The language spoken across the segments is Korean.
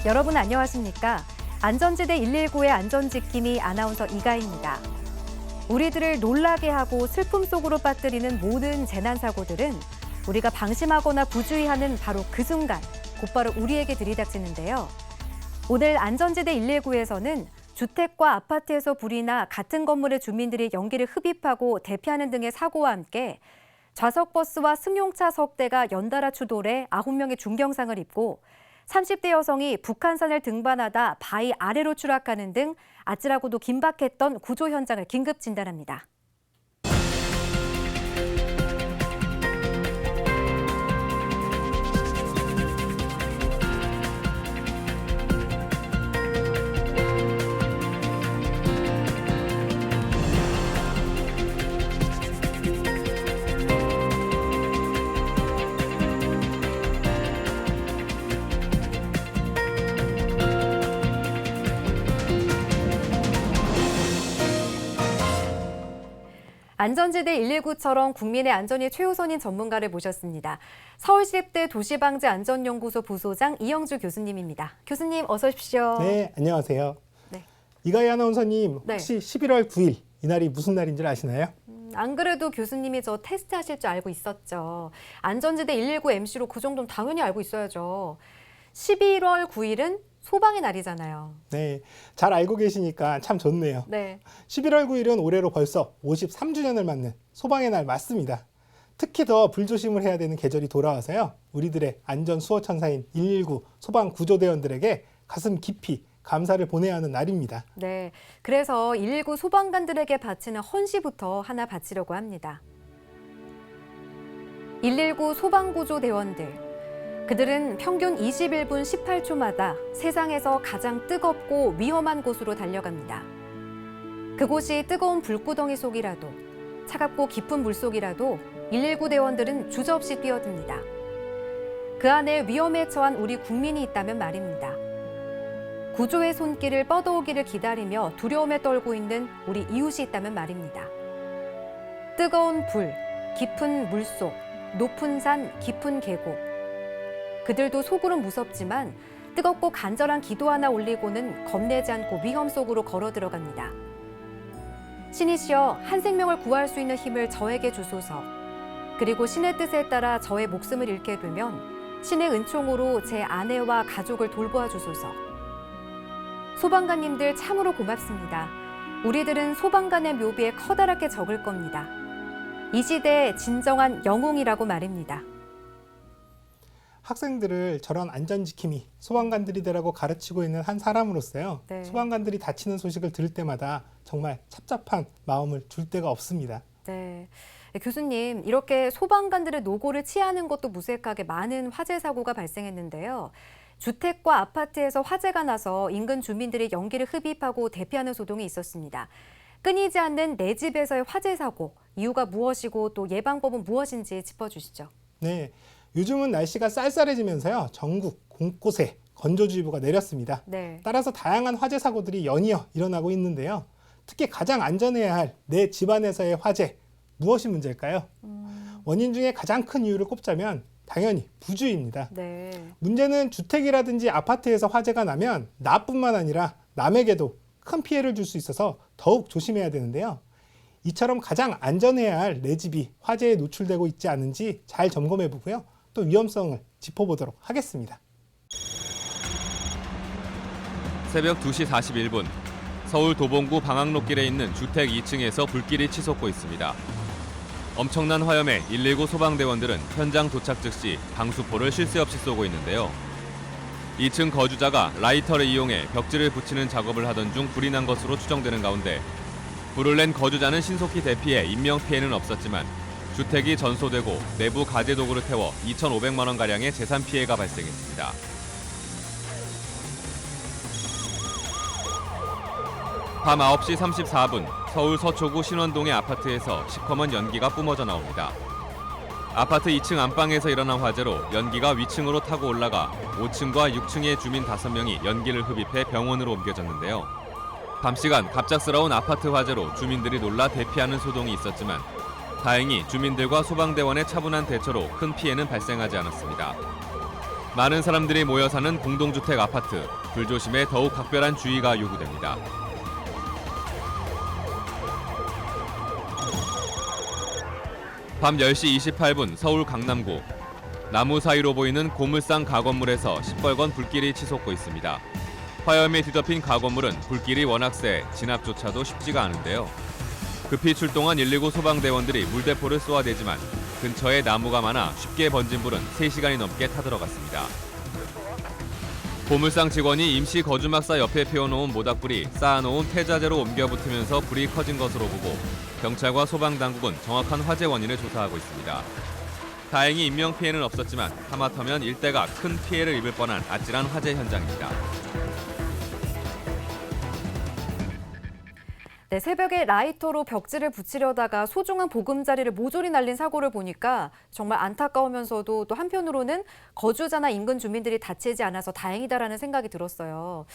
여러분 안녕하십니까? 안전지대 119의 안전지킴이 아나운서 이가희입니다. 우리들을 놀라게 하고 슬픔 속으로 빠뜨리는 모든 재난사고들은 우리가 방심하거나 부주의하는 바로 그 순간 곧바로 우리에게 들이닥치는데요. 오늘 안전지대 119에서는 주택과 아파트에서 불이 나 같은 건물의 주민들이 연기를 흡입하고 대피하는 등의 사고와 함께 좌석버스와 승용차 석 대가 연달아 추돌해 9명의 중경상을 입고 30대 여성이 북한산을 등반하다 바위 아래로 추락하는 등 아찔하고도 긴박했던 구조 현장을 긴급 진단합니다. 안전지대 119처럼 국민의 안전이 최우선인 전문가를 모셨습니다. 서울시립대 도시방재안전연구소 부소장 이영주 교수님입니다. 교수님 어서 오십시오. 네, 안녕하세요. 네. 이가희 아나운서님 혹시 11월 9일 이날이 무슨 날인 줄 아시나요? 안 그래도 교수님이 저 테스트 하실 줄 알고 있었죠. 안전지대 119 MC로 그 정도는 당연히 알고 있어야죠. 11월 9일은 소방의 날이잖아요. 네, 잘 알고 계시니까 참 좋네요. 네. 11월 9일은 올해로 벌써 53주년을 맞는 소방의 날 맞습니다. 특히 더 불조심을 해야 되는 계절이 돌아와서요. 우리들의 안전 수호천사인 119 소방 구조대원들에게 가슴 깊이 감사를 보내야 하는 날입니다. 네, 그래서 119 소방관들에게 바치는 헌시부터 하나 바치려고 합니다. 119 소방구조대원들. 그들은 평균 21분 18초마다 세상에서 가장 뜨겁고 위험한 곳으로 달려갑니다. 그곳이 뜨거운 불구덩이 속이라도 차갑고 깊은 물속이라도 119 대원들은 주저없이 뛰어듭니다. 그 안에 위험에 처한 우리 국민이 있다면 말입니다. 구조의 손길을 뻗어오기를 기다리며 두려움에 떨고 있는 우리 이웃이 있다면 말입니다. 뜨거운 불, 깊은 물속, 높은 산, 깊은 계곡. 그들도 속으론 무섭지만 뜨겁고 간절한 기도 하나 올리고는 겁내지 않고 위험 속으로 걸어 들어갑니다. 신이시여 한 생명을 구할 수 있는 힘을 저에게 주소서. 그리고 신의 뜻에 따라 저의 목숨을 잃게 되면 신의 은총으로 제 아내와 가족을 돌보아 주소서. 소방관님들 참으로 고맙습니다. 우리들은 소방관의 묘비에 커다랗게 적을 겁니다. 이 시대의 진정한 영웅이라고 말입니다. 학생들을 저런 안전지킴이 소방관들이 되라고 가르치고 있는 한 사람으로서요. 네. 소방관들이 다치는 소식을 들을 때마다 정말 찹찹한 마음을 줄 데가 없습니다. 네. 교수님, 이렇게 소방관들의 노고를 치하하는 것도 무색하게 많은 화재 사고가 발생했는데요. 주택과 아파트에서 화재가 나서 인근 주민들이 연기를 흡입하고 대피하는 소동이 있었습니다. 끊이지 않는 내 집에서의 화재 사고, 이유가 무엇이고 또 예방법은 무엇인지 짚어주시죠. 네, 요즘은 날씨가 쌀쌀해지면서요. 전국 곳곳에 건조주의보가 내렸습니다. 네. 따라서 다양한 화재 사고들이 연이어 일어나고 있는데요. 특히 가장 안전해야 할 내 집안에서의 화재, 무엇이 문제일까요? 원인 중에 가장 큰 이유를 꼽자면 당연히 부주의입니다. 네. 문제는 주택이라든지 아파트에서 화재가 나면 나뿐만 아니라 남에게도 큰 피해를 줄 수 있어서 더욱 조심해야 되는데요. 이처럼 가장 안전해야 할 내 집이 화재에 노출되고 있지 않은지 잘 점검해 보고요. 또 위험성을 짚어보도록 하겠습니다. 새벽 2시 41분, 서울 도봉구 방학로길에 있는 주택 2층에서 불길이 치솟고 있습니다. 엄청난 화염에 119 소방대원들은 현장 도착 즉시 방수포를 쉴 새 없이 쏘고 있는데요. 2층 거주자가 라이터를 이용해 벽지를 붙이는 작업을 하던 중 불이 난 것으로 추정되는 가운데 불을 낸 거주자는 신속히 대피해 인명피해는 없었지만 주택이 전소되고 내부 가재 도구를 태워 2,500만 원가량의 재산 피해가 발생했습니다. 밤 9시 34분 서울 서초구 신원동의 아파트에서 시커먼 연기가 뿜어져 나옵니다. 아파트 2층 안방에서 일어난 화재로 연기가 위층으로 타고 올라가 5층과 6층의 주민 5명이 연기를 흡입해 병원으로 옮겨졌는데요. 밤시간 갑작스러운 아파트 화재로 주민들이 놀라 대피하는 소동이 있었지만 다행히 주민들과 소방대원의 차분한 대처로 큰 피해는 발생하지 않았습니다. 많은 사람들이 모여 사는 공동주택 아파트, 불조심에 더욱 각별한 주의가 요구됩니다. 밤 10시 28분 서울 강남구. 나무 사이로 보이는 고물상 가건물에서 시뻘건 불길이 치솟고 있습니다. 화염에 뒤덮인 가건물은 불길이 워낙 세 진압조차도 쉽지가 않은데요. 급히 출동한 119 소방대원들이 물대포를 쏘아대지만 근처에 나무가 많아 쉽게 번진 불은 3시간이 넘게 타들어갔습니다. 고물상 직원이 임시 거주막사 옆에 피워놓은 모닥불이 쌓아놓은 폐자재로 옮겨 붙으면서 불이 커진 것으로 보고 경찰과 소방당국은 정확한 화재 원인을 조사하고 있습니다. 다행히 인명피해는 없었지만 하마터면 일대가 큰 피해를 입을 뻔한 아찔한 화재 현장입니다. 네, 새벽에 라이터로 벽지를 붙이려다가 소중한 보금자리를 모조리 날린 사고를 보니까 정말 안타까우면서도 또 한편으로는 거주자나 인근 주민들이 다치지 않아서 다행이다라는 생각이 들었어요.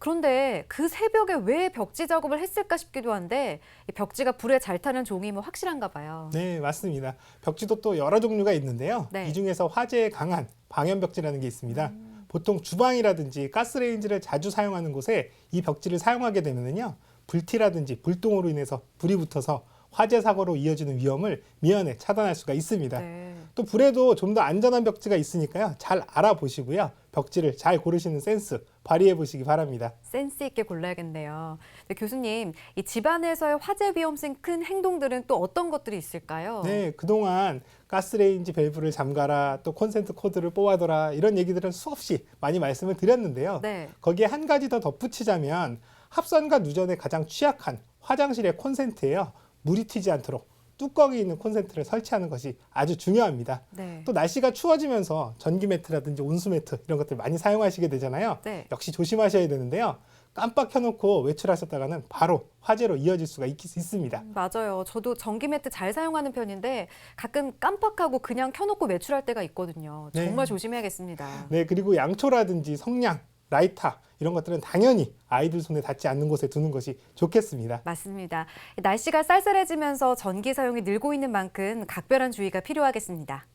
그런데 그 새벽에 왜 벽지 작업을 했을까 싶기도 한데 이 벽지가 불에 잘 타는 종이면 확실한가 봐요. 네, 맞습니다. 벽지도 또 여러 종류가 있는데요. 네. 이 중에서 화재에 강한 방염벽지라는 게 있습니다. 보통 주방이라든지 가스레인지를 자주 사용하는 곳에 이 벽지를 사용하게 되면요. 불티라든지 불똥으로 인해서 불이 붙어서 화재 사고로 이어지는 위험을 미연에 차단할 수가 있습니다. 네. 또 불에도 좀 더 안전한 벽지가 있으니까요. 잘 알아보시고요. 벽지를 잘 고르시는 센스 발휘해 보시기 바랍니다. 센스 있게 골라야겠네요. 네, 교수님, 이 집안에서의 화재 위험성 큰 행동들은 또 어떤 것들이 있을까요? 네, 그동안 가스레인지 밸브를 잠가라, 또 콘센트 코드를 뽑아둬라 이런 얘기들은 수없이 많이 말씀을 드렸는데요. 네. 거기에 한 가지 더 덧붙이자면 합선과 누전에 가장 취약한 화장실의 콘센트예요. 물이 튀지 않도록 뚜껑이 있는 콘센트를 설치하는 것이 아주 중요합니다. 네. 또 날씨가 추워지면서 전기 매트라든지 온수 매트 이런 것들 많이 사용하시게 되잖아요. 네. 역시 조심하셔야 되는데요. 깜빡 켜놓고 외출하셨다가는 바로 화재로 이어질 수가 있습니다. 맞아요. 저도 전기 매트 잘 사용하는 편인데 가끔 깜빡하고 그냥 켜놓고 외출할 때가 있거든요. 네. 정말 조심해야겠습니다. 네, 그리고 양초라든지 성냥, 라이터 이런 것들은 당연히 아이들 손에 닿지 않는 곳에 두는 것이 좋겠습니다. 맞습니다. 날씨가 쌀쌀해지면서 전기 사용이 늘고 있는 만큼 각별한 주의가 필요하겠습니다.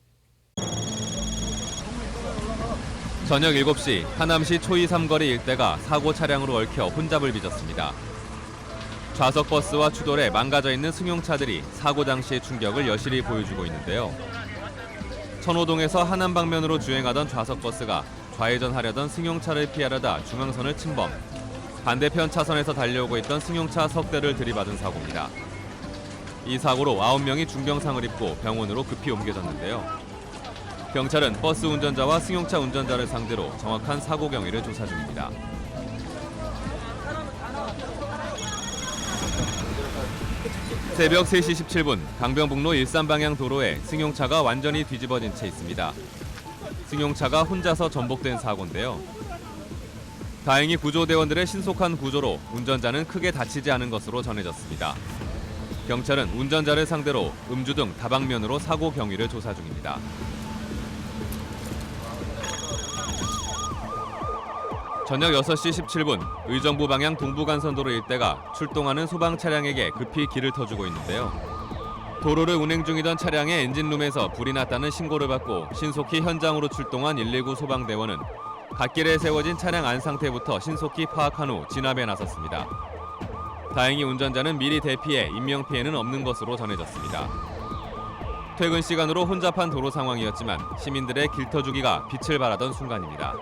저녁 7시 하남시 초이 삼거리 일대가 사고 차량으로 얽혀 혼잡을 빚었습니다. 좌석 버스와 추돌에 망가져 있는 승용차들이 사고 당시의 충격을 여실히 보여주고 있는데요. 천호동에서 하남 방면으로 주행하던 좌석 버스가 좌회전하려던 승용차를 피하려다 중앙선을 침범. 반대편 차선에서 달려오고 있던 승용차 석 대를 들이받은 사고입니다. 이 사고로 9명이 중경상을 입고 병원으로 급히 옮겨졌는데요. 경찰은 버스 운전자와 승용차 운전자를 상대로 정확한 사고 경위를 조사 중입니다. 새벽 3시 17분 강변북로 일산방향 도로에 승용차가 완전히 뒤집어진 채 있습니다. 승용차가 혼자서 전복된 사고인데요. 다행히 구조대원들의 신속한 구조로 운전자는 크게 다치지 않은 것으로 전해졌습니다. 경찰은 운전자를 상대로 음주 등 다방면으로 사고 경위를 조사 중입니다. 저녁 6시 17분 의정부 방향 동부간선도로 일대가 출동하는 소방 차량에게 급히 길을 터주고 있는데요. 도로를 운행 중이던 차량의 엔진룸에서 불이 났다는 신고를 받고 신속히 현장으로 출동한 119 소방대원은 갓길에 세워진 차량 안 상태부터 신속히 파악한 후 진압에 나섰습니다. 다행히 운전자는 미리 대피해 인명피해는 없는 것으로 전해졌습니다. 퇴근 시간으로 혼잡한 도로 상황이었지만 시민들의 길터주기가 빛을 발하던 순간입니다.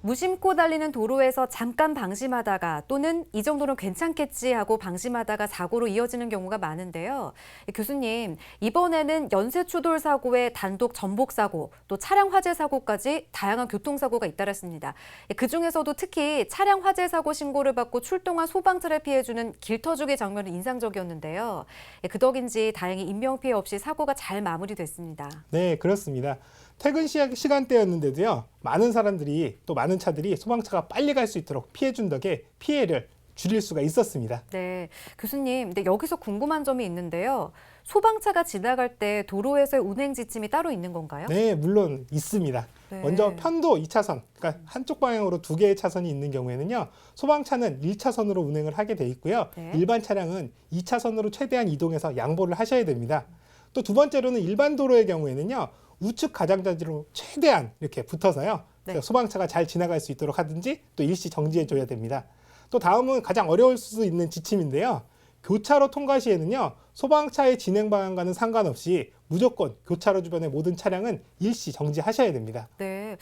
무심코 달리는 도로에서 잠깐 방심하다가 또는 이 정도는 괜찮겠지 하고 방심하다가 사고로 이어지는 경우가 많은데요. 교수님, 이번에는 연쇄추돌 사고에 단독 전복 사고, 또 차량 화재 사고까지 다양한 교통사고가 잇따랐습니다. 그중에서도 특히 차량 화재 사고 신고를 받고 출동한 소방차를 피해주는 길터주기 장면이 인상적이었는데요. 그 덕인지 다행히 인명피해 없이 사고가 잘 마무리됐습니다. 네, 그렇습니다. 퇴근 시간대였는데도요. 많은 사람들이 또 많은 차들이 소방차가 빨리 갈 수 있도록 피해준 덕에 피해를 줄일 수가 있었습니다. 네, 교수님, 근데 여기서 궁금한 점이 있는데요. 소방차가 지나갈 때 도로에서의 운행 지침이 따로 있는 건가요? 네, 물론 있습니다. 네. 먼저 편도 2차선, 그러니까 한쪽 방향으로 2개의 차선이 있는 경우에는요. 소방차는 1차선으로 운행을 하게 돼 있고요. 네. 일반 차량은 2차선으로 최대한 이동해서 양보를 하셔야 됩니다. 또 두 번째로는 일반 도로의 경우에는요. 우측 가장자리로 최대한 이렇게 붙어서요. 네. 소방차가 잘 지나갈 수 있도록 하든지 또 일시 정지해 줘야 됩니다. 또 다음은 가장 어려울 수 있는 지침인데요. 교차로 통과 시에는요. 소방차의 진행 방향과는 상관없이 무조건 교차로 주변의 모든 차량은 일시 정지하셔야 됩니다. 네.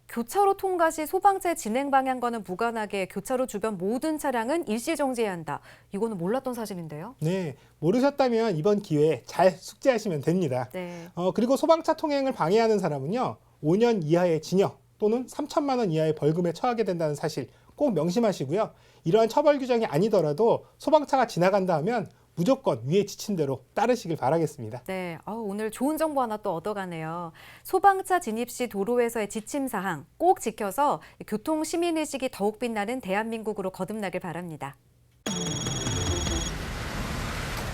교차로 통과 시 소방차의 진행 방향과는 무관하게 교차로 주변 모든 차량은 일시 정지해야 한다. 이거는 몰랐던 사실인데요. 네, 모르셨다면 이번 기회에 잘 숙지하시면 됩니다. 네. 그리고 소방차 통행을 방해하는 사람은요. 5년 이하의 징역 또는 3천만 원 이하의 벌금에 처하게 된다는 사실 꼭 명심하시고요. 이러한 처벌 규정이 아니더라도 소방차가 지나간다 하면 무조건 위에 지친 대로 따르시길 바라겠습니다. 네, 오늘 좋은 정보 하나 또 얻어가네요. 소방차 진입 시 도로에서의 지침 사항 꼭 지켜서 교통 시민 의식이 더욱 빛나는 대한민국으로 거듭나길 바랍니다.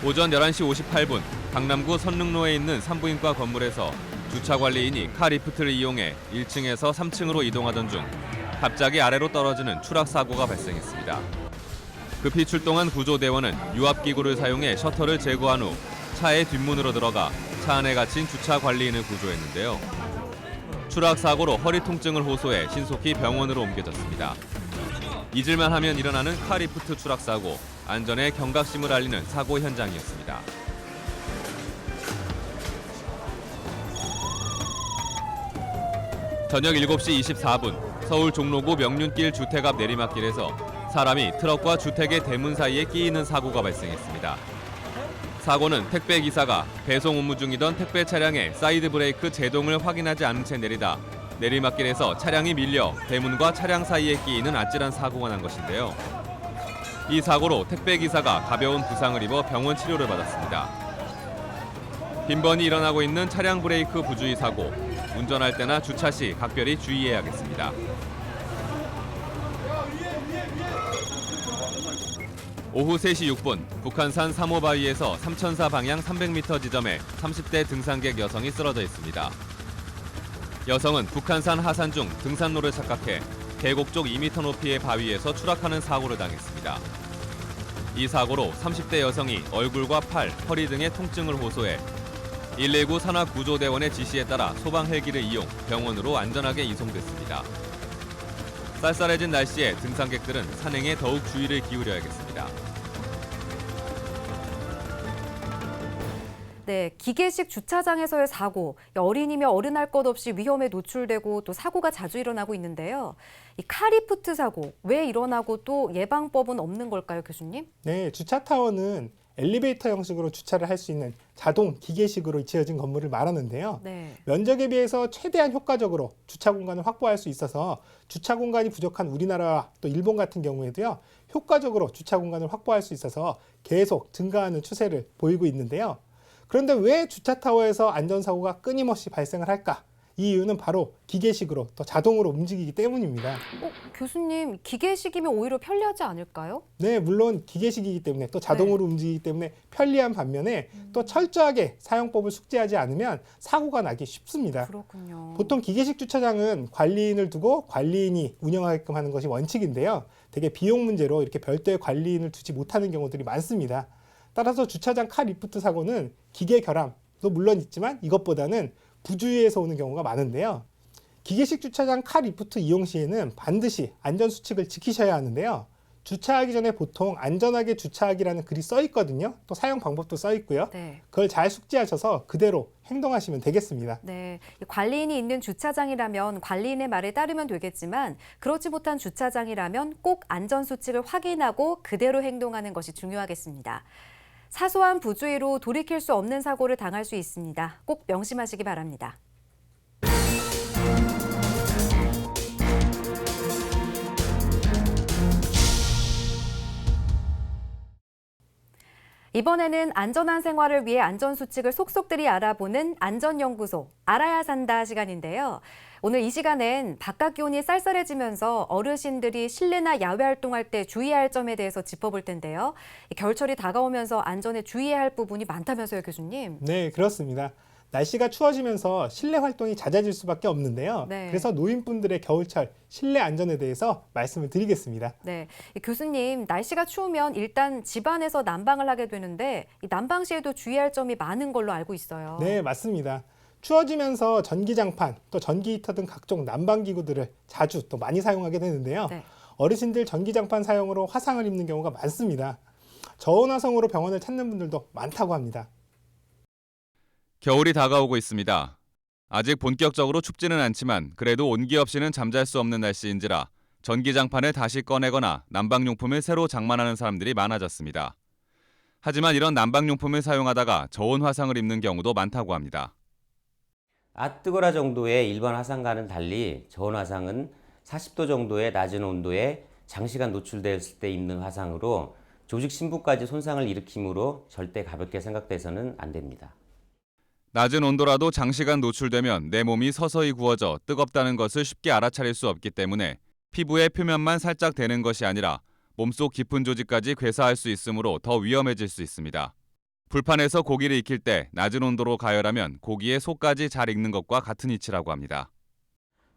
오전 11시 58분 강남구 선릉로에 있는 산부인과 건물에서 주차관리인이 카리프트를 이용해 1층에서 3층으로 이동하던 중 갑자기 아래로 떨어지는 추락 사고가 발생했습니다. 급히 출동한 구조대원은 유압기구를 사용해 셔터를 제거한 후 차의 뒷문으로 들어가 차 안에 갇힌 주차관리인을 구조했는데요. 추락 사고로 허리 통증을 호소해 신속히 병원으로 옮겨졌습니다. 잊을만 하면 일어나는 카리프트 추락 사고, 안전에 경각심을 알리는 사고 현장이었습니다. 저녁 7시 24분 서울 종로구 명륜길 주택 앞 내리막길에서 사람이 트럭과 주택의 대문 사이에 끼이는 사고가 발생했습니다. 사고는 택배 기사가 배송 업무 중이던 택배 차량의 사이드 브레이크 제동을 확인하지 않은 채 내리다 내리막길에서 차량이 밀려 대문과 차량 사이에 끼이는 아찔한 사고가 난 것인데요. 이 사고로 택배 기사가 가벼운 부상을 입어 병원 치료를 받았습니다. 빈번히 일어나고 있는 차량 브레이크 부주의 사고, 운전할 때나 주차 시 각별히 주의해야겠습니다. 오후 3시 6분 북한산 3호 바위에서 삼천사 방향 300m 지점에 30대 등산객 여성이 쓰러져 있습니다. 여성은 북한산 하산 중 등산로를 착각해 계곡 쪽 2m 높이의 바위에서 추락하는 사고를 당했습니다. 이 사고로 30대 여성이 얼굴과 팔, 허리 등의 통증을 호소해 119 산하구조대원의 지시에 따라 소방 헬기를 이용 병원으로 안전하게 이송됐습니다. 쌀쌀해진 날씨에 등산객들은 산행에 더욱 주의를 기울여야겠습니다. 네, 기계식 주차장에서의 사고, 어린이며 어른할 것 없이 위험에 노출되고 또 사고가 자주 일어나고 있는데요. 이 카리프트 사고, 왜 일어나고 또 예방법은 없는 걸까요, 교수님? 네, 주차타워는 엘리베이터 형식으로 주차를 할 수 있는 자동 기계식으로 지어진 건물을 말하는데요. 네. 면적에 비해서 최대한 효과적으로 주차 공간을 확보할 수 있어서 주차 공간이 부족한 우리나라와 또 일본 같은 경우에도요. 효과적으로 주차 공간을 확보할 수 있어서 계속 증가하는 추세를 보이고 있는데요. 그런데 왜 주차타워에서 안전사고가 끊임없이 발생을 할까? 이 이유는 바로 기계식으로 또 자동으로 움직이기 때문입니다. 교수님, 기계식이면 오히려 편리하지 않을까요? 네, 물론 기계식이기 때문에 또 자동으로 움직이기 때문에 편리한 반면에 또 철저하게 사용법을 숙지하지 않으면 사고가 나기 쉽습니다. 그렇군요. 보통 기계식 주차장은 관리인을 두고 관리인이 운영하게끔 하는 것이 원칙인데요. 되게 비용 문제로 이렇게 별도의 관리인을 두지 못하는 경우들이 많습니다. 따라서 주차장 카리프트 사고는 기계 결함도 물론 있지만 이것보다는 부주의에서 오는 경우가 많은데요. 기계식 주차장 카리프트 이용 시에는 반드시 안전수칙을 지키셔야 하는데요. 주차하기 전에 보통 안전하게 주차하기라는 글이 써 있거든요. 또 사용 방법도 써 있고요. 네. 그걸 잘 숙지하셔서 그대로 행동하시면 되겠습니다. 네, 관리인이 있는 주차장이라면 관리인의 말에 따르면 되겠지만 그렇지 못한 주차장이라면 꼭 안전수칙을 확인하고 그대로 행동하는 것이 중요하겠습니다. 사소한 부주의로 돌이킬 수 없는 사고를 당할 수 있습니다. 꼭 명심하시기 바랍니다. 이번에는 안전한 생활을 위해 안전수칙을 속속들이 알아보는 안전연구소 알아야 산다 시간인데요. 오늘 이 시간엔 바깥 기온이 쌀쌀해지면서 어르신들이 실내나 야외 활동할 때 주의해야 할 점에 대해서 짚어볼 텐데요. 겨울철이 다가오면서 안전에 주의해야 할 부분이 많다면서요, 교수님? 네, 그렇습니다. 날씨가 추워지면서 실내 활동이 잦아질 수밖에 없는데요. 네. 그래서 노인분들의 겨울철 실내 안전에 대해서 말씀을 드리겠습니다. 네, 이 교수님, 날씨가 추우면 일단 집안에서 난방을 하게 되는데 이 난방 시에도 주의할 점이 많은 걸로 알고 있어요. 네, 맞습니다. 추워지면서 전기장판, 또 전기 히터 등 각종 난방기구들을 자주 또 많이 사용하게 되는데요. 네. 어르신들 전기장판 사용으로 화상을 입는 경우가 많습니다. 저온 화성으로 병원을 찾는 분들도 많다고 합니다. 겨울이 다가오고 있습니다. 아직 본격적으로 춥지는 않지만 그래도 온기 없이는 잠잘 수 없는 날씨인지라 전기장판을 다시 꺼내거나 난방용품을 새로 장만하는 사람들이 많아졌습니다. 하지만 이런 난방용품을 사용하다가 저온 화상을 입는 경우도 많다고 합니다. 뜨거라 정도의 일반 화상과는 달리 저온 화상은 40도 정도의 낮은 온도에 장시간 노출됐을 때 입는 화상으로 조직 심부까지 손상을 일으키므로 절대 가볍게 생각돼서는 안 됩니다. 낮은 온도라도 장시간 노출되면 내 몸이 서서히 구워져 뜨겁다는 것을 쉽게 알아차릴 수 없기 때문에 피부의 표면만 살짝 데는 것이 아니라 몸속 깊은 조직까지 괴사할 수 있으므로 더 위험해질 수 있습니다. 불판에서 고기를 익힐 때 낮은 온도로 가열하면 고기의 속까지 잘 익는 것과 같은 이치라고 합니다.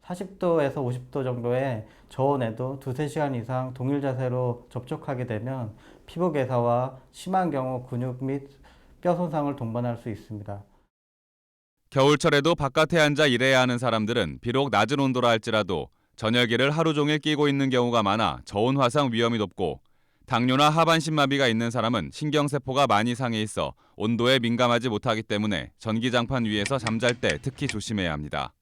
40도에서 50도 정도의 저온에도 2-3시간 이상 동일 자세로 접촉하게 되면 피부 괴사와 심한 경우 근육 및 뼈 손상을 동반할 수 있습니다. 겨울철에도 바깥에 앉아 일해야 하는 사람들은 비록 낮은 온도라 할지라도 전열기를 하루 종일 끼고 있는 경우가 많아 저온 화상 위험이 높고 당뇨나 하반신 마비가 있는 사람은 신경세포가 많이 상해 있어 온도에 민감하지 못하기 때문에 전기장판 위에서 잠잘 때 특히 조심해야 합니다.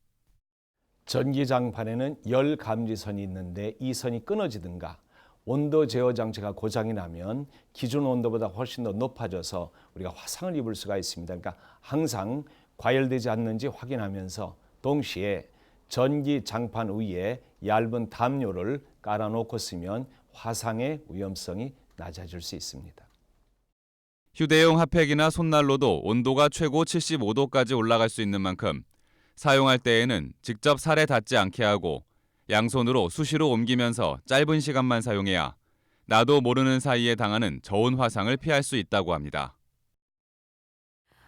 전기장판에는 열 감지선이 있는데 이 선이 끊어지든가 온도 제어 장치가 고장이 나면 기준 온도보다 훨씬 더 높아져서 우리가 화상을 입을 수가 있습니다. 그러니까 항상 과열되지 않는지 확인하면서 동시에 전기장판 위에 얇은 담요를 깔아놓고 쓰면 화상의 위험성이 낮아질 수 있습니다. 휴대용 핫팩이나 손난로도 온도가 최고 75도까지 올라갈 수 있는 만큼 사용할 때에는 직접 살에 닿지 않게 하고 양손으로 수시로 옮기면서 짧은 시간만 사용해야 나도 모르는 사이에 당하는 저온 화상을 피할 수 있다고 합니다.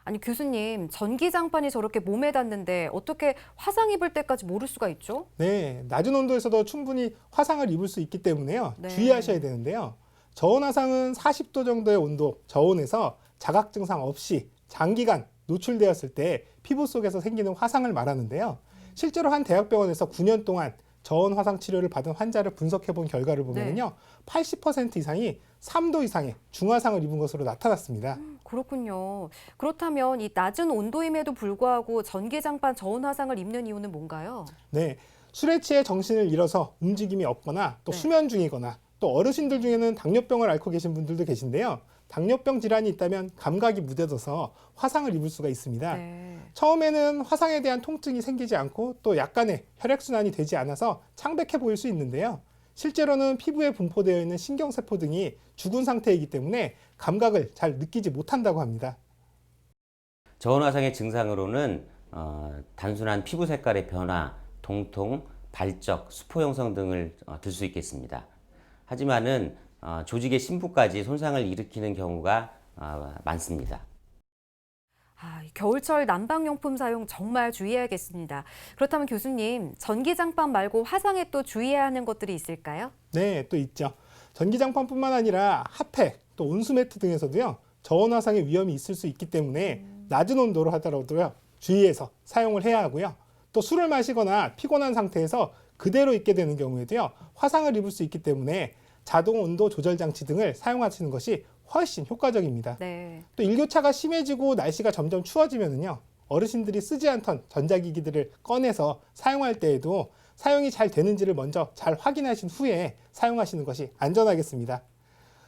아니 교수님, 전기장판이 저렇게 몸에 닿는데 어떻게 화상 입을 때까지 모를 수가 있죠? 네, 낮은 온도에서도 충분히 화상을 입을 수 있기 때문에요. 네. 주의하셔야 되는데요. 저온 화상은 40도 정도의 온도, 저온에서 자각 증상 없이 장기간 노출되었을 때 피부 속에서 생기는 화상을 말하는데요. 실제로 한 대학병원에서 9년 동안 저온 화상 치료를 받은 환자를 분석해 본 결과를 보면요. 80% 이상이 3도 이상의 중화상을 입은 것으로 나타났습니다. 그렇군요. 그렇다면 이 낮은 온도임에도 불구하고 전기장판 저온 화상을 입는 이유는 뭔가요? 네, 술에 취해 정신을 잃어서 움직임이 없거나 또 네. 수면 중이거나 또 어르신들 중에는 당뇨병을 앓고 계신 분들도 계신데요. 당뇨병 질환이 있다면 감각이 무뎌져서 화상을 입을 수가 있습니다. 네. 처음에는 화상에 대한 통증이 생기지 않고 또 약간의 혈액순환이 되지 않아서 창백해 보일 수 있는데요. 실제로는 피부에 분포되어 있는 신경세포 등이 죽은 상태이기 때문에 감각을 잘 느끼지 못한다고 합니다. 저온 화상의 증상으로는 단순한 피부 색깔의 변화, 통통, 발적, 수포 형성 등을 들 수 있겠습니다. 하지만은 조직의 심부까지 손상을 일으키는 경우가 많습니다. 이 겨울철 난방용품 사용 정말 주의해야겠습니다. 그렇다면 교수님, 전기장판 말고 화상에 또 주의해야 하는 것들이 있을까요? 네, 또 있죠. 전기장판뿐만 아니라 핫팩, 또 온수매트 등에서도요. 저온 화상의 위험이 있을 수 있기 때문에 낮은 온도로 하더라도요. 주의해서 사용을 해야 하고요. 또 술을 마시거나 피곤한 상태에서 그대로 있게 되는 경우에도요. 화상을 입을 수 있기 때문에 자동 온도 조절 장치 등을 사용하시는 것이 훨씬 효과적입니다. 네. 또 일교차가 심해지고 날씨가 점점 추워지면은요. 어르신들이 쓰지 않던 전자기기들을 꺼내서 사용할 때에도 사용이 잘 되는지를 먼저 잘 확인하신 후에 사용하시는 것이 안전하겠습니다.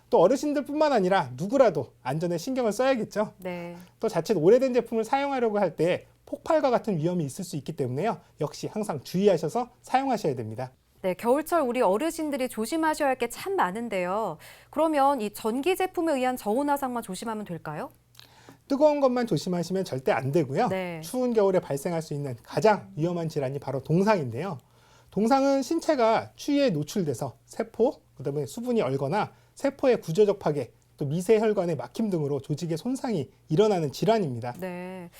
또 어르신들뿐만 아니라 누구라도 안전에 신경을 써야겠죠. 네. 또 자칫 오래된 제품을 사용하려고 할 때 폭발과 같은 위험이 있을 수 있기 때문에요. 역시 항상 주의하셔서 사용하셔야 됩니다. 네, 겨울철 우리 어르신들이 조심하셔야 할 게 참 많은데요. 그러면 이 전기 제품에 의한 저온 화상만 조심하면 될까요? 뜨거운 것만 조심하시면 절대 안 되고요. 네. 추운 겨울에 발생할 수 있는 가장 위험한 질환이 바로 동상인데요. 동상은 신체가 추위에 노출돼서 세포, 그다음에 수분이 얼거나 세포의 구조적 파괴, 또 미세혈관의 막힘 등으로 조직의 손상이 일어나는 질환입니다. 네.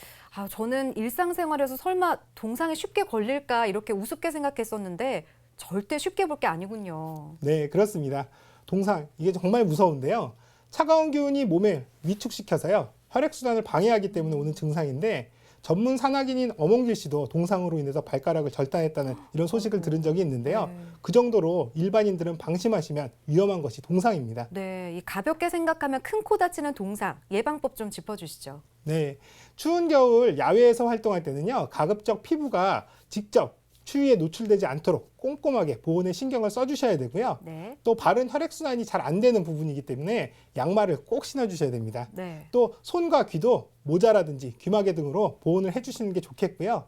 저는 일상생활에서 설마 동상에 쉽게 걸릴까 이렇게 우습게 생각했었는데 절대 쉽게 볼 게 아니군요. 네, 그렇습니다. 동상, 이게 정말 무서운데요. 차가운 기운이 몸을 위축시켜서요. 혈액순환을 방해하기 때문에 오는 증상인데 전문 산악인인 엄원길 씨도 동상으로 인해서 발가락을 절단했다는 이런 소식을 들은 적이 있는데요. 네. 그 정도로 일반인들은 방심하시면 위험한 것이 동상입니다. 네, 이 가볍게 생각하면 큰 코 다치는 동상, 예방법 좀 짚어주시죠. 네, 추운 겨울 야외에서 활동할 때는요. 가급적 피부가 직접 추위에 노출되지 않도록 꼼꼼하게 보온에 신경을 써주셔야 되고요. 네. 또 발은 혈액순환이 잘 안 되는 부분이기 때문에 양말을 꼭 신어주셔야 됩니다. 네. 또 손과 귀도 모자라든지 귀마개 등으로 보온을 해주시는 게 좋겠고요.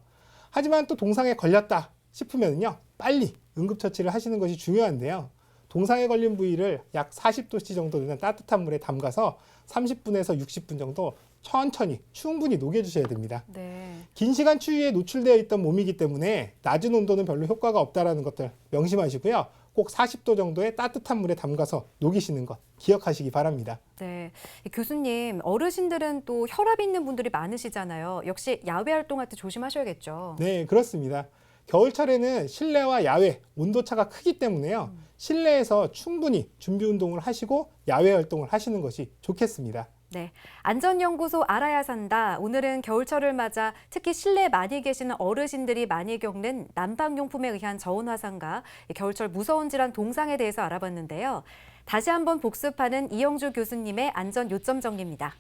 하지만 또 동상에 걸렸다 싶으면요. 빨리 응급처치를 하시는 것이 중요한데요. 동상에 걸린 부위를 약 40도씨 정도 되는 따뜻한 물에 담가서 30분에서 60분 정도 천천히 충분히 녹여주셔야 됩니다. 네. 긴 시간 추위에 노출되어 있던 몸이기 때문에 낮은 온도는 별로 효과가 없다는 것들 명심하시고요. 꼭 40도 정도의 따뜻한 물에 담가서 녹이시는 것 기억하시기 바랍니다. 네. 교수님, 어르신들은 또 혈압 있는 분들이 많으시잖아요. 역시 야외 활동할 때 조심하셔야겠죠. 네, 그렇습니다. 겨울철에는 실내와 야외 온도차가 크기 때문에요. 실내에서 충분히 준비 운동을 하시고 야외 활동을 하시는 것이 좋겠습니다. 네. 안전연구소 알아야 산다. 오늘은 겨울철을 맞아 특히 실내에 많이 계시는 어르신들이 많이 겪는 난방용품에 의한 저온 화상과 겨울철 무서운 질환 동상에 대해서 알아봤는데요. 다시 한번 복습하는 이영주 교수님의 안전 요점 정리입니다.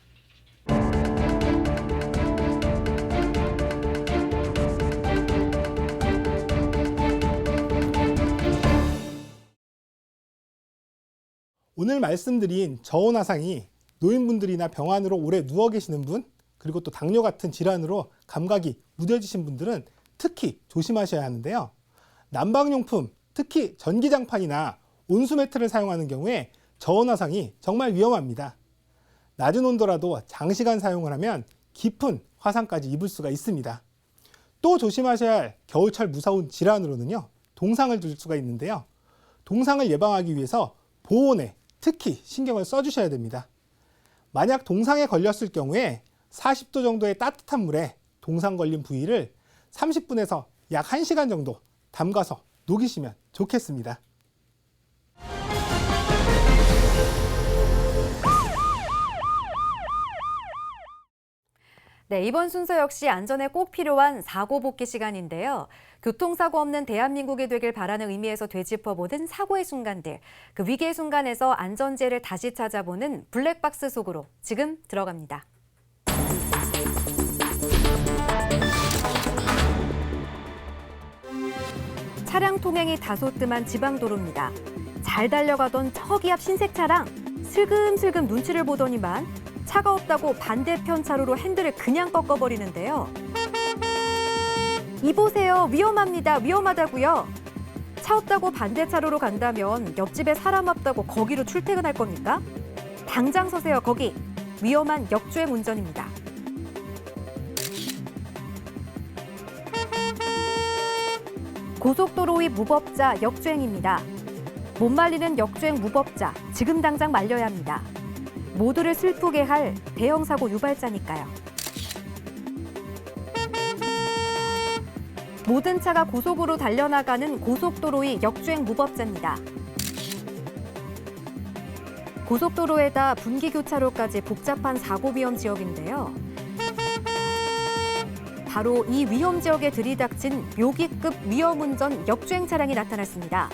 오늘 말씀드린 저온 화상이 노인분들이나 병환으로 오래 누워 계시는 분, 그리고 또 당뇨 같은 질환으로 감각이 무뎌지신 분들은 특히 조심하셔야 하는데요. 난방용품, 특히 전기장판이나 온수매트를 사용하는 경우에 저온 화상이 정말 위험합니다. 낮은 온도라도 장시간 사용을 하면 깊은 화상까지 입을 수가 있습니다. 또 조심하셔야 할 겨울철 무서운 질환으로는요, 동상을 줄 수가 있는데요. 동상을 예방하기 위해서 보온에 특히 신경을 써주셔야 됩니다. 만약 동상에 걸렸을 경우에 40도 정도의 따뜻한 물에 동상 걸린 부위를 30분에서 약 1시간 정도 담가서 녹이시면 좋겠습니다. 네, 이번 순서 역시 안전에 꼭 필요한 사고 복귀 시간인데요. 교통사고 없는 대한민국이 되길 바라는 의미에서 되짚어보는 사고의 순간들. 그 위기의 순간에서 안전지혜를 다시 찾아보는 블랙박스 속으로 지금 들어갑니다. 차량 통행이 다소 뜸한 지방도로입니다. 잘 달려가던 저기 앞 흰색 차량, 슬금슬금 눈치를 보더니만 차가 없다고 반대편 차로로 핸들을 그냥 꺾어버리는데요. 이보세요. 위험합니다. 위험하다고요. 차 없다고 반대 차로로 간다면 옆집에 사람 없다고 거기로 출퇴근할 겁니까? 당장 서세요. 거기. 위험한 역주행 운전입니다. 고속도로 위 무법자 역주행입니다. 못 말리는 역주행 무법자, 지금 당장 말려야 합니다. 모두를 슬프게 할 대형 사고 유발자니까요. 모든 차가 고속으로 달려나가는 고속도로 위 역주행 무법자입니다. 고속도로에다 분기교차로까지 복잡한 사고 위험 지역인데요. 바로 이 위험 지역에 들이닥친 묘기급 위험운전 역주행 차량이 나타났습니다.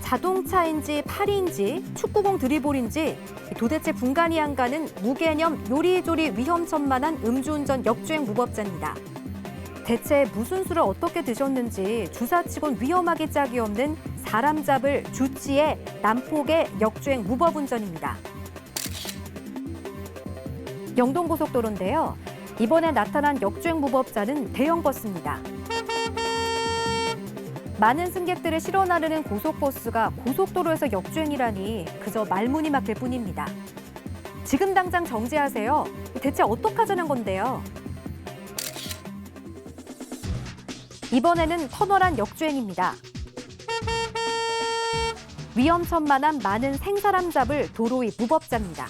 자동차인지 파리인지 축구공 드리블인지 도대체 분간이 안 가는 무개념 요리조리 위험천만한 음주운전 역주행 무법자입니다. 대체 무슨 술을 어떻게 드셨는지 주사치곤 위험하기 짝이 없는 사람 잡을 주치의 난폭의 역주행 무법운전입니다. 영동고속도로인데요. 이번에 나타난 역주행 무법자는 대형 버스입니다. 많은 승객들을 실어 나르는 고속버스가 고속도로에서 역주행이라니 그저 말문이 막힐 뿐입니다. 지금 당장 정지하세요. 대체 어떡하자는 건데요? 이번에는 터널안 역주행입니다. 위험천만한 많은 생사람 잡을 도로 위 무법자입니다.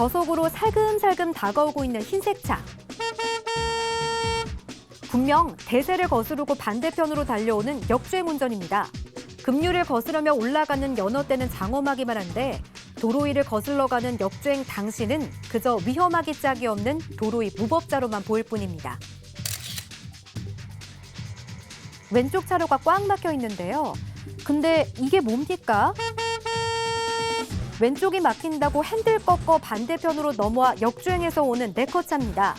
저속으로 살금살금 다가오고 있는 흰색 차. 분명 대세를 거스르고 반대편으로 달려오는 역주행 운전입니다. 급류를 거스르며 올라가는 연어떼는 장엄하기만 한데 도로 위를 거슬러 가는 역주행 당시는 그저 위험하기 짝이 없는 도로 위 무법자로만 보일 뿐입니다. 왼쪽 차로가 꽉 막혀 있는데요. 근데 이게 뭡니까? 왼쪽이 막힌다고 핸들 꺾어 반대편으로 넘어와 역주행해서 오는 네컷차입니다.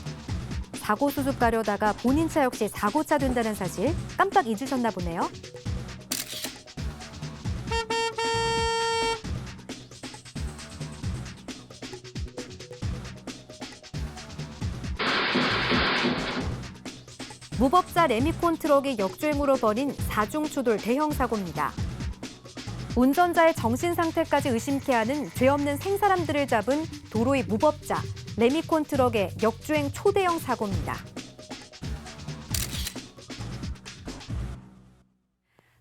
사고 수습 가려다가 본인 차 역시 사고차 된다는 사실 깜빡 잊으셨나 보네요. 무법자 레미콘 트럭이 역주행으로 벌인 사중추돌 대형 사고입니다. 운전자의 정신 상태까지 의심케 하는 죄 없는 생사람들을 잡은 도로의 무법자 레미콘 트럭의 역주행 초대형 사고입니다.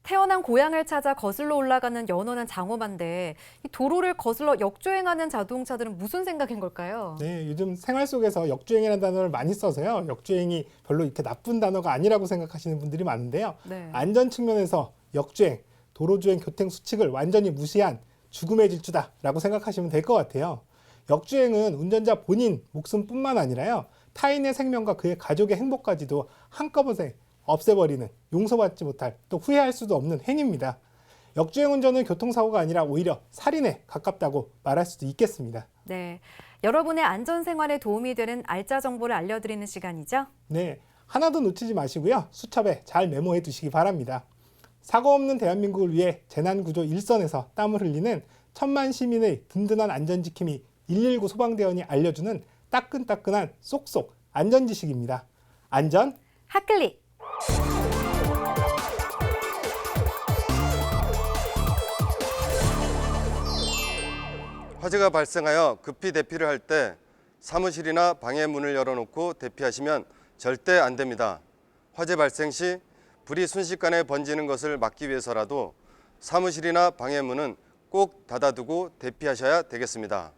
태어난 고향을 찾아 거슬러 올라가는 연어는 장엄한데 이 도로를 거슬러 역주행하는 자동차들은 무슨 생각인 걸까요? 네, 요즘 생활 속에서 역주행이라는 단어를 많이 써서요. 역주행이 별로 이렇게 나쁜 단어가 아니라고 생각하시는 분들이 많은데요. 네. 안전 측면에서 역주행, 도로주행 교통 수칙을 완전히 무시한 죽음의 질주다라고 생각하시면 될 것 같아요. 역주행은 운전자 본인 목숨뿐만 아니라요. 타인의 생명과 그의 가족의 행복까지도 한꺼번에 없애버리는 용서받지 못할 또 후회할 수도 없는 행위입니다. 역주행 운전은 교통사고가 아니라 오히려 살인에 가깝다고 말할 수도 있겠습니다. 네, 여러분의 안전생활에 도움이 되는 알짜 정보를 알려드리는 시간이죠. 네, 하나도 놓치지 마시고요. 수첩에 잘 메모해 두시기 바랍니다. 사고 없는 대한민국을 위해 재난구조 일선에서 땀을 흘리는 천만 시민의 든든한 안전지킴이 119 소방대원이 알려주는 따끈따끈한 쏙쏙 안전지식입니다. 안전 핫클릭! 화재가 발생하여 급히 대피를 할 때 사무실이나 방의 문을 열어놓고 대피하시면 절대 안 됩니다. 화재 발생 시 불이 순식간에 번지는 것을 막기 위해서라도 사무실이나 방의 문은 꼭 닫아두고 대피하셔야 되겠습니다.